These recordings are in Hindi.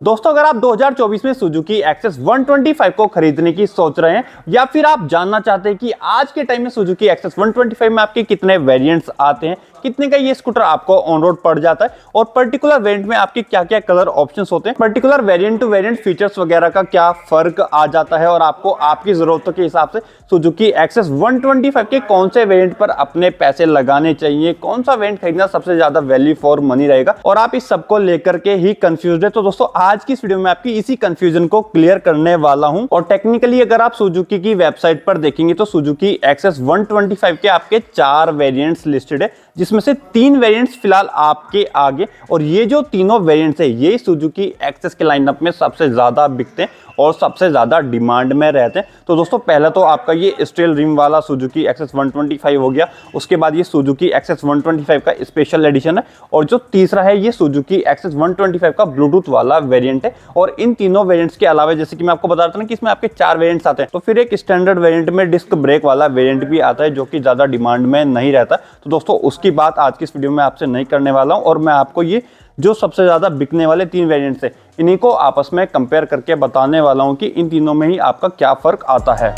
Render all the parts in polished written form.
दोस्तों अगर आप 2024 में सुजुकी एक्सेस 125 को खरीदने की सोच रहे हैं या फिर आप जानना चाहते हैं कि आज के टाइम में सुजुकी एक्सेस 125 में आपके कितने वेरिएंट्स आते हैं, कितने का ये स्कूटर आपको ऑन रोड पड़ जाता है और पर्टिकुलर वेरिएंट में आपके क्या क्या कलर ऑप्शंस होते हैं, particular variant to variant features वगैरह का क्या फर्क आ जाता है और आपको आपकी जरूरतों के हिसाब से सुजुकी एक्सेस 125 के कौन से वेरिएंट पर अपने पैसे लगाने चाहिए, कौन सा वेरिएंट खरीदना सबसे ज्यादा वैल्यू फॉर मनी रहेगा और आप इस सबको लेकर के ही कंफ्यूज है। तो दोस्तों आज की इस वीडियो में आपकी इसी कंफ्यूजन को क्लियर करने वाला हूं। और टेक्निकली अगर आप सुजुकी की वेबसाइट पर देखेंगे तो सुजुकी एक्सेस 125 के आपके 4 वेरिएंट्स लिस्टेड है, जिसमें से 3 वेरिएंट्स फिलहाल आपके आगे, और ये जो तीनों वेरिएंट्स है ये सुजुकी एक्सेस के लाइनअप में सबसे ज्यादा बिकते हैं और सबसे ज्यादा डिमांड में रहते हैं। तो दोस्तों पहला तो आपका ये स्टील रिम वाला सुजुकी एक्सेस 125 हो गया, उसके बाद ये सुजुकी एक्सेस 125 का स्पेशल एडिशन है, और जो तीसरा है ये सुजुकी एक्सेस 125 का ब्लूटूथ वाला वेरिएंट है। और इन तीनों वेरिएंट्स के अलावा जैसे कि मैं आपको बता रहा था ना कि इसमें आपके 4 वेरिएंट्स आते हैं, तो फिर एक स्टैंडर्ड वेरिएंट में डिस्क ब्रेक वाला वेरिएंट भी आता है जो कि ज्यादा डिमांड में नहीं रहता। तो दोस्तों उसकी बात आज की इस वीडियो में आपसे नहीं करने वाला हूं, और मैं आपको ये जो सबसे ज्यादा बिकने वाले 3 वेरिएंट्स है इन्हीं को आपस में कंपेयर करके बताने वाला हूं कि इन तीनों में ही आपका क्या फर्क आता है।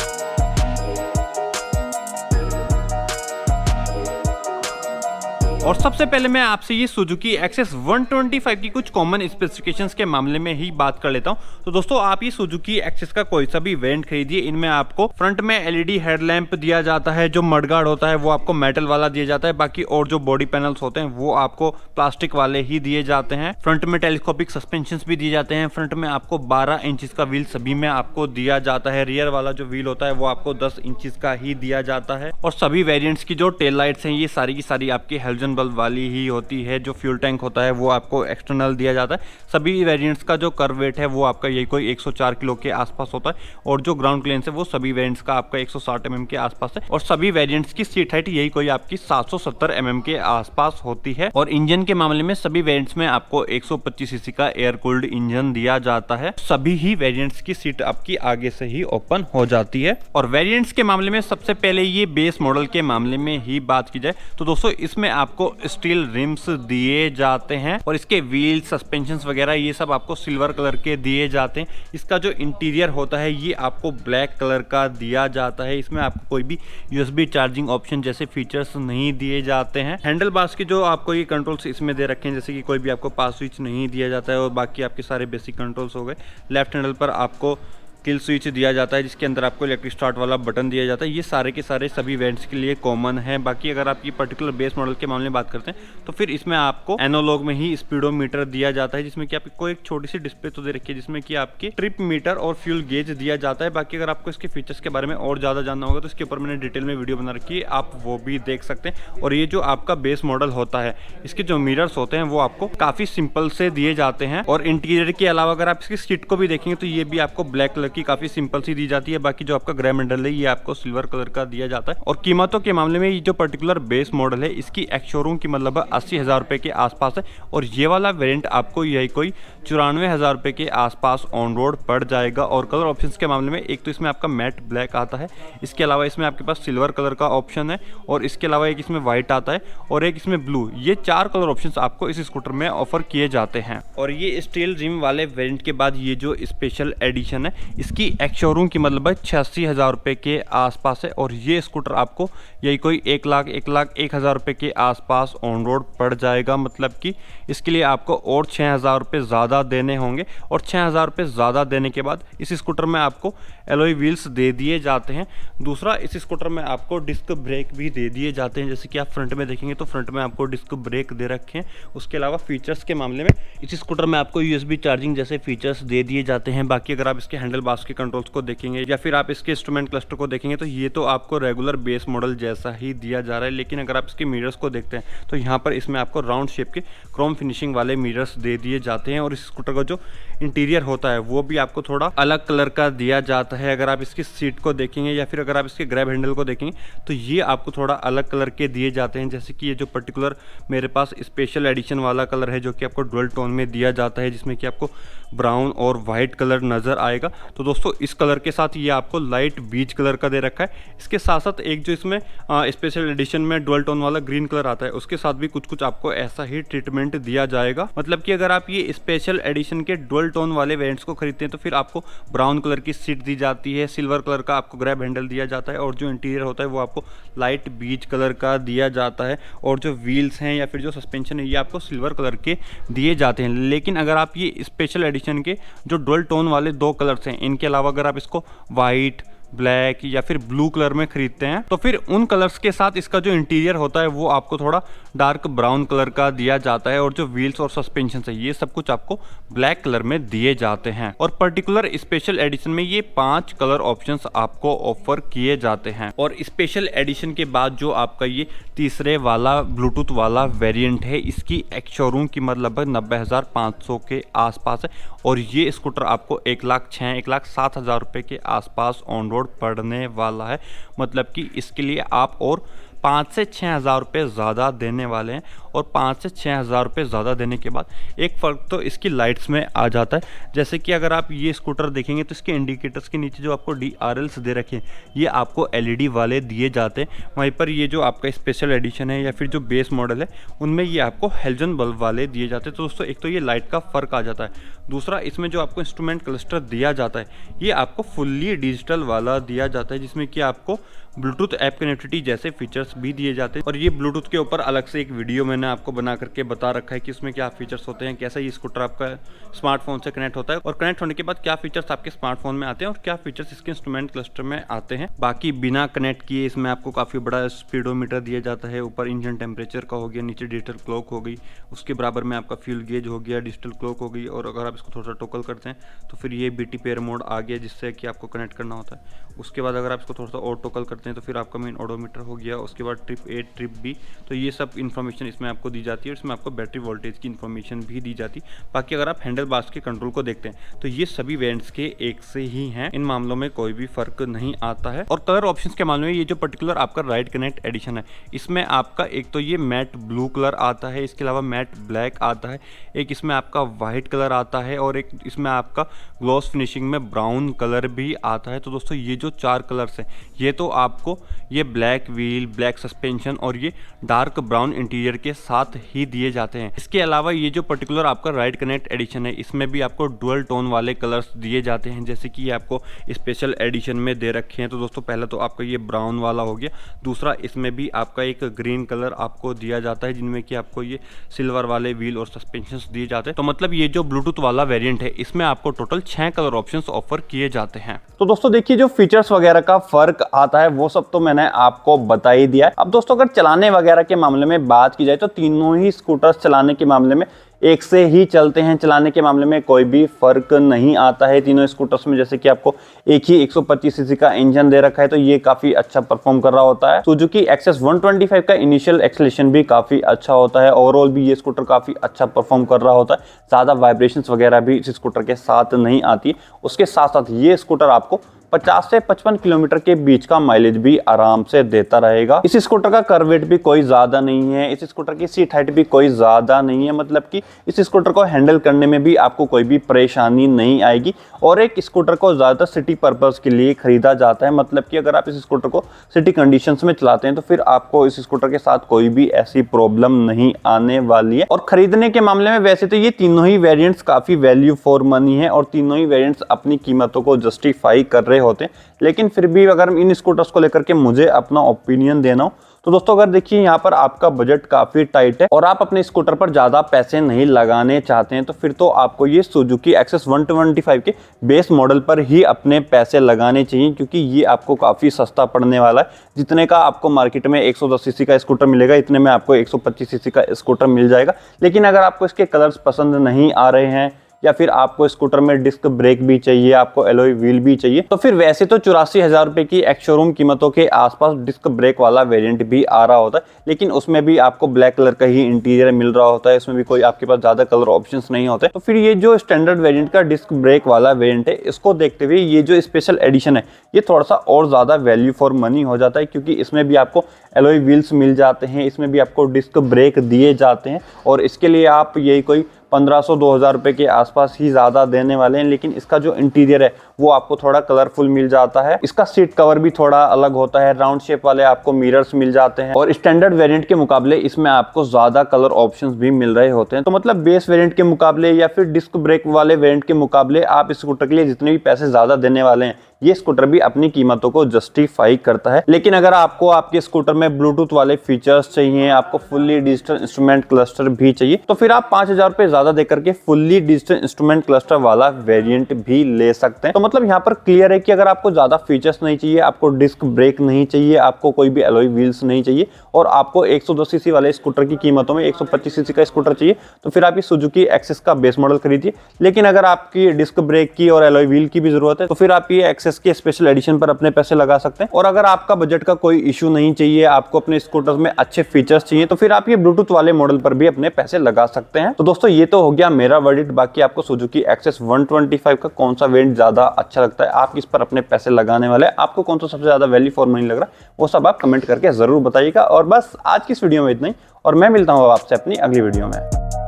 और सबसे पहले मैं आपसे ये सुजुकी एक्सेस 125 की कुछ कॉमन स्पेसिफिकेशंस के मामले में ही बात कर लेता हूं। तो दोस्तों आप ये सुजुकी एक्सेस का कोई सा भी वेरिएंट खरीदिए, इनमें आपको फ्रंट में एलईडी हेडलैम्प दिया जाता है, जो मडगार्ड होता है वो आपको मेटल वाला दिया जाता है, बाकी और जो बॉडी पैनल्स होते हैं वो आपको प्लास्टिक वाले ही दिए जाते हैं। फ्रंट में टेलीस्कोपिक सस्पेंशन भी दिए जाते हैं। फ्रंट में आपको 12 इंचेस का व्हील सभी में आपको दिया जाता है। रियर वाला जो व्हील होता है वो आपको 10 इंचेस का ही दिया जाता है। और सभी वेरिएंट्स की जो टेल लाइट्स हैं ये सारी की सारी आपकी हेलोजन बल्ब वाली ही होती है। जो फ्यूल टैंक होता है वो आपको एक्सटर्नल दिया जाता है। सभी वेरिएंट्स का जो कर्व वेट है वो आपका यही कोई 104 किलो के आसपास होता है, और जो ग्राउंड क्लियरेंस है वो सभी वेरिएंट्स का आपका 160 mm के आसपास है। और सभी वेरिएंट्स की सीट हाइट यही कोई आपकी 770 mm के आसपास होती है। और इंजन के मामले में सभी वेरिएंट्स में आपको 125 सीसी का एयर कूल्ड इंजन दिया जाता है। सभी ही वेरिएंट्स की सीट आपकी आगे से ही ओपन हो जाती है। और वेरिएंट्स के मामले में सबसे पहले ये बेस मॉडल के मामले में ही बात की जाए तो दोस्तों इसमें आपको स्टील रिम्स दिए जाते हैं, और इसके व्हील सस्पेंशन वगैरह ये सब आपको सिल्वर कलर के दिए जाते हैं। इसका जो इंटीरियर होता है ये आपको ब्लैक कलर का दिया जाता है। इसमें आपको कोई भी यूएसबी चार्जिंग ऑप्शन जैसे फीचर्स नहीं दिए जाते हैं। हैंडल बार्स के जो आपको ये कंट्रोल्स इसमें दे रखे हैं, जैसे कि कोई भी आपको पास स्विच नहीं दिया जाता है, और बाकी आपके सारे बेसिक कंट्रोल्स हो गए। लेफ्ट हैंडल पर आपको किल स्विच दिया जाता है, जिसके अंदर आपको इलेक्ट्रिक स्टार्ट वाला बटन दिया जाता है। ये सारे के सारे सभी वेरिएंट्स के लिए कॉमन है। बाकी अगर आप ये पर्टिकुलर बेस मॉडल के मामले में बात करते हैं तो फिर इसमें आपको एनालॉग में ही स्पीडोमीटर दिया जाता है, जिसमें कि आपको एक छोटी सी डिस्प्ले तो दे रखी है जिसमें कि आपकी ट्रिप मीटर और फ्यूल गेज दिया जाता है। बाकी अगर आपको इसके फीचर्स के बारे में और ज़्यादा जानना होगा तो इसके ऊपर मैंने डिटेल में वीडियो बना रखी है, आप वो भी देख सकते हैं। और ये जो आपका बेस मॉडल होता है इसके जो मिरर्स होते हैं वो आपको काफ़ी सिंपल से दिए जाते हैं। और इंटीरियर के अलावा अगर आप इसकी सीट को भी देखेंगे तो ये भी आपको ब्लैक कलर की काफ़ी सिंपल दी जाती है। बाकी जो आपका ग्रे मेटल है ये आपको सिल्वर कलर का दिया जाता है। और कीमतों के मामले में ये जो पर्टिकुलर बेस मॉडल है इसकी एक्स शोरूम की मतलब 80,000 रुपए के आसपास है, और ये वाला वेरिएंट आपको यही कोई 94,000 रुपए के आसपास ऑन रोड पड़ जाएगा। और कलर ऑप्शंस के मामले में एक तो इसमें आपका मैट ब्लैक आता है, इसके अलावा इसमें आपके पास सिल्वर कलर का ऑप्शन है, और इसके अलावा एक इसमें व्हाइट आता है, और एक इसमें ब्लू। ये 4 कलर ऑप्शंस आपको इस स्कूटर में ऑफर किए जाते हैं। और ये स्टील रिम वाले वेरिएंट के बाद ये जो स्पेशल एडिशन है इसकी एक्स शोरूम की मतलब 86,000 रुपए के आसपास है, और ये स्कूटर आपको यही कोई 1,01,01,000 रुपए के आसपास ऑन रोड पड़ जाएगा। मतलब कि इसके लिए आपको और 6,000 रुपए ज़्यादा देने होंगे, और 6,000 रुपए ज़्यादा देने के बाद इस स्कूटर में आपको एलॉय व्हील्स दे दिए जाते हैं। दूसरा, इस स्कूटर में आपको डिस्क ब्रेक भी दे दिए जाते हैं, जैसे कि आप फ्रंट में देखेंगे तो फ्रंट में आपको डिस्क ब्रेक दे रखे हैं। उसके अलावा फीचर्स के मामले में इस स्कूटर में आपको यूएसबी चार्जिंग जैसे फीचर्स दे दिए जाते हैं। बाकी अगर आप इसके हैंडल बार्स के कंट्रोल्स को देखेंगे या फिर आप इसके इंस्ट्रूमेंट क्लस्टर को देखेंगे तो ये तो आपको रेगुलर बेस मॉडल जैसा ही दिया जा रहा है। लेकिन अगर आप इसके मिरर्स को देखते हैं तो यहाँ पर इसमें आपको राउंड शेप के क्रोम फिनिशिंग वाले मिरर्स दे दिए जाते हैं। और इस स्कूटर का जो इंटीरियर होता है वो भी आपको थोड़ा अलग कलर का दिया जाता है। अगर आप इसकी सीट को देखेंगे या फिर अगर आप इसके ग्रैब हैंडल को देखेंगे तो ये आपको थोड़ा अलग कलर के दिए जाते हैं। जैसे कि ये जो पर्टिकुलर मेरे पास स्पेशल एडिशन वाला कलर है जो कि आपको डुअल टोन में दिया जाता है, जिसमें कि आपको ब्राउन और वाइट कलर नजर आएगा। तो तो दोस्तों इस कलर के साथ ये आपको लाइट बीच कलर का दे रखा है। इसके साथ साथ एक जो इसमें स्पेशल एडिशन में डुअल टोन वाला ग्रीन कलर आता है, उसके साथ भी कुछ कुछ आपको ऐसा ही ट्रीटमेंट दिया जाएगा। मतलब कि अगर आप ये स्पेशल एडिशन के डुअल टोन वाले वेरिएंट्स को खरीदते हैं तो फिर आपको ब्राउन कलर की सीट दी जाती है, सिल्वर कलर का आपको ग्रैब हैंडल दिया जाता है, और जो इंटीरियर होता है वो आपको लाइट बीच कलर का दिया जाता है, और जो व्हील्स हैं या फिर जो सस्पेंशन है ये आपको सिल्वर कलर के दिए जाते हैं। लेकिन अगर आप ये स्पेशल एडिशन के जो डुअल टोन वाले 2 कलर्स हैं, इनके अलावा अगर आप इसको वाइट, ब्लैक या फिर ब्लू कलर में खरीदते हैं तो फिर उन कलर्स के साथ इसका जो इंटीरियर होता है वो आपको थोड़ा डार्क ब्राउन कलर का दिया जाता है, और जो व्हील्स और सस्पेंशन है ये सब कुछ आपको ब्लैक कलर में दिए जाते हैं। और पर्टिकुलर स्पेशल एडिशन में ये 5 कलर ऑप्शंस आपको ऑफर किए जाते हैं। और स्पेशल एडिशन के बाद जो आपका ये तीसरे वाला ब्लूटूथ वाला वेरिएंट है, इसकी एक शोरूम कीमत लगभग 90,500 के आसपास है, और ये स्कूटर आपको 1,06,000 1,07,000 रुपये के आसपास ऑन रोड पड़ने वाला है। मतलब कि इसके लिए आप और 5 से 6 हज़ार रुपये ज़्यादा देने वाले हैं, और 5 से 6 हज़ार रुपये ज़्यादा देने के बाद एक फ़र्क तो इसकी लाइट्स में आ जाता है। जैसे कि अगर आप ये स्कूटर देखेंगे तो इसके इंडिकेटर्स के नीचे जो आपको DRLs दे रखे हैं ये आपको LED वाले दिए जाते हैं। वहीं पर ये जो आपका स्पेशल एडिशन है या फिर जो बेस मॉडल है उनमें ये आपको हेलोजन बल्ब वाले दिए जाते हैं। तो दोस्तों एक तो ये लाइट का फ़र्क आ जाता है, दूसरा इसमें जो आपको इंस्ट्रूमेंट क्लस्टर दिया जाता है ये आपको फुल्ली डिजिटल वाला दिया जाता है, जिसमें कि आपको ब्लूटूथ ऐप कनेक्टिविटी जैसे फीचर्स भी दिए जाते हैं। और ये ब्लूटूथ के ऊपर अलग से एक वीडियो मैंने आपको बना करके बता रखा है कि उसमें क्या फीचर्स होते हैं, कैसा ये स्कूटर आपका स्मार्टफोन से कनेक्ट होता है, और कनेक्ट होने के बाद क्या फीचर्स आपके स्मार्टफोन में आते हैं और क्या फीचर्स इसके इंस्ट्रूमेंट क्लस्टर में आते हैं। बाकी बिना कनेक्ट किए इसमें आपको काफ़ी बड़ा स्पीडोमीटर दिया जाता है, ऊपर इंजन टेम्परेचर का हो गया, नीचे डिजिटल क्लॉक हो गई, उसके बराबर में आपका फ्यूल गेज हो गया, डिजिटल क्लॉक हो गई, और अगर आप इसको थोड़ा सा टोकल करते हैं तो फिर ये BT पेयर मोड आ गया जिससे कि आपको कनेक्ट करना होता है। उसके बाद अगर आप इसको थोड़ा सा और टोकल करते हैं तो फिर आपका मेन ओडोमीटर हो गया, उसके बाद ट्रिप A ट्रिप B, तो ये सब इन्फॉर्मेशन इसमें आपको दी जाती है, और इसमें आपको बैटरी वोल्टेज की इन्फॉर्मेशन भी दी जाती है। बाकी अगर आप हैंडल बार्स के कंट्रोल को देखते हैं तो ये सभी वेरिएंट्स के एक से ही हैं, इन मामलों में कोई भी फर्क नहीं आता है। और कलर ऑप्शंस के मामले में ये जो पर्टिकुलर आपका राइड कनेक्ट एडिशन है इसमें आपका एक तो ये मैट ब्लू कलर आता है, इसके अलावा मैट ब्लैक आता है, एक इसमें आपका वाइट कलर आता है, और एक इसमें आपका ग्लॉस फिनिशिंग में ब्राउन कलर भी आता है। तो दोस्तों ये जो 4 कलर्स हैं ये तो आपको ये ब्लैक व्हील, ब्लैक सस्पेंशन और ये डार्क ब्राउन इंटीरियर के साथ ही दिए जाते हैं। इसके अलावा ये जो पर्टिकुलर आपका राइड कनेक्ट एडिशन है इसमें भी आपको डुअल टोन वाले कलर्स दिए जाते हैं, जैसे कि ये आपको स्पेशल एडिशन में दे रखे हैं। तो दोस्तों पहला तो आपका ये ब्राउन वाला हो गया, दूसरा इसमें भी आपका एक ग्रीन कलर आपको दिया जाता है जिनमें कि आपको ये सिल्वर वाले व्हील और सस्पेंशन दिए जाते हैं। तो मतलब ये जो ब्लूटूथ वाला वेरिएंट है इसमें आपको टोटल 6 कलर ऑप्शंस ऑफर किए जाते हैं। तो दोस्तों देखिए जो फीचर्स वगैरह का फर्क आता है वो सब तो मैंने आपको बता ही दिया है। अब दोस्तों अगर चलाने वगैरह के मामले में बात की जाए तो तीनों ही स्कूटर्स चलाने के मामले में एक से ही चलते हैं, चलाने के मामले में कोई भी फर्क नहीं आता है तीनों स्कूटर्स में। जैसे कि आपको एक ही 125 सीसी का इंजन दे रखा है तो ये काफी अच्छा परफॉर्म कर रहा होता है। सुजुकी एक्सेस 125 का इनिशियल एक्सेलेरेशन भी काफी अच्छा होता है, ओवरऑल भी ये स्कूटर काफी अच्छा परफॉर्म कर रहा होता है, ज्यादा वाइब्रेशंस वगैरह भी इस स्कूटर के साथ नहीं आती। उसके साथ साथ ये स्कूटर आपको 50 से 55 किलोमीटर के बीच का माइलेज भी आराम से देता रहेगा। इस स्कूटर का कर्व वेट भी कोई ज्यादा नहीं है, इस स्कूटर की सीट हाइट भी कोई ज्यादा नहीं है, मतलब कि इस स्कूटर को हैंडल करने में भी आपको कोई भी परेशानी नहीं आएगी। और एक स्कूटर को ज्यादातर सिटी पर्पस के लिए खरीदा जाता है, मतलब कि अगर आप इस स्कूटर को सिटी कंडीशंस में चलाते हैं तो फिर आपको इस स्कूटर के साथ कोई भी ऐसी प्रॉब्लम नहीं आने वाली है। और खरीदने के मामले में वैसे तो ये तीनों ही वेरिएंट्स काफी वैल्यू फॉर मनी है और तीनों ही वेरिएंट्स अपनी कीमतों को जस्टिफाई कर रहे होते हैं, लेकिन फिर भी अगर इन स्कूटर्स को लेकर के मुझे अपना ओपिनियन देना हो तो दोस्तों अगर देखिए यहाँ पर आपका बजट काफी टाइट है और आप अपने स्कूटर पर ज्यादा पैसे नहीं लगाने चाहते हैं तो फिर तो आपको ये सुजुकी एक्सेस 125 के बेस मॉडल पर ही अपने पैसे लगाने चाहिए, क्योंकि ये आपको काफी सस्ता पड़ने वाला है। जितने का आपको मार्केट में 110 सीसी का स्कूटर मिलेगा इतने में आपको 125 सीसी का स्कूटर मिल जाएगा। लेकिन अगर आपको इसके कलर्स पसंद नहीं आ रहे हैं या फिर आपको स्कूटर में डिस्क ब्रेक भी चाहिए, आपको एलॉय व्हील भी चाहिए, तो फिर वैसे तो 84,000 रुपए की एक्स शोरूम कीमतों के आसपास डिस्क ब्रेक वाला वेरिएंट भी आ रहा होता है, लेकिन उसमें भी आपको ब्लैक कलर का ही इंटीरियर मिल रहा होता है, इसमें भी कोई आपके पास ज्यादा कलर ऑप्शंस नहीं होते। तो फिर ये जो स्टैंडर्ड वेरिएंट का डिस्क ब्रेक वाला वेरिएंट है इसको देखते हुए ये जो स्पेशल एडिशन है ये थोड़ा सा और ज्यादा वैल्यू फॉर मनी हो जाता है, क्योंकि इसमें भी आपको एलॉय व्हील्स मिल जाते हैं, इसमें भी आपको डिस्क ब्रेक दिए जाते हैं और इसके लिए आप यही कोई 1500-2000 रुपए के आसपास ही ज़्यादा देने वाले हैं। लेकिन इसका जो इंटीरियर है वो आपको थोड़ा कलरफुल मिल जाता है। इसका सीट कवर भी थोड़ा अलग होता है, राउंड शेप वाले आपको मिरर्स मिल जाते हैं और स्टैंडर्ड वेरिएंट के मुकाबले इसमें आपको ज्यादा कलर ऑप्शंस भी मिल रहे होते हैं। तो मतलब बेस वेरिएंट के मुकाबले या फिर डिस्क ब्रेक वाले वेरिएंट के मुकाबले आप इस स्कूटर के लिए जितने भी पैसे ज्यादा देने वाले हैं, ये स्कूटर भी अपनी कीमतों को जस्टिफाई करता है। लेकिन अगर आपको आपके स्कूटर में ब्लूटूथ वाले फीचर्स चाहिए, आपको फुल्ली डिजिटल इंस्ट्रूमेंट क्लस्टर भी चाहिए, तो फिर आप 5,000 रुपए ज्यादा देकर के फुल्ली डिजिटल इंस्ट्रूमेंट क्लस्टर वाला वेरिएंट भी ले सकते हैं। तो मतलब यहाँ पर क्लियर है कि अगर आपको ज्यादा फीचर्स नहीं चाहिए, आपको डिस्क ब्रेक नहीं चाहिए, आपको कोई भी एलॉय व्हील्स नहीं चाहिए और आपको 110 सीसी वाले स्कूटर की कीमतों में 125 सीसी का स्कूटर चाहिए, तो फिर आप ये सुजुकी एक्सेस का बेस मॉडल खरीदिए। लेकिन अगर आपकी डिस्क ब्रेक की और एलॉय व्हील की भी जरूरत है, तो फिर आप ये एक्सेस के स्पेशल एडिशन पर अपने पैसे लगा सकते हैं। और अगर आपका बजट का कोई इशू नहीं चाहिए, आपको अपने स्कूटर में अच्छे फीचर्स चाहिए, तो फिर आप ये ब्लूटूथ वाले मॉडल पर भी अपने पैसे लगा सकते हैं। तो दोस्तों ये तो हो गया मेरा वर्डिक्ट। बाकी आपको सुजुकी एक्सेस 125 का कौन सा वेरिएंट ज्यादा अच्छा लगता है, आप किस पर अपने पैसे लगाने वाले हैं, आपको कौन सा सबसे ज्यादा वैल्यू फॉर मनी लग रहा है, वो सब आप कमेंट करके जरूर बताइएगा। और बस आज की इस वीडियो में इतना ही, और मैं मिलता हूँ आपसे अपनी अगली वीडियो में।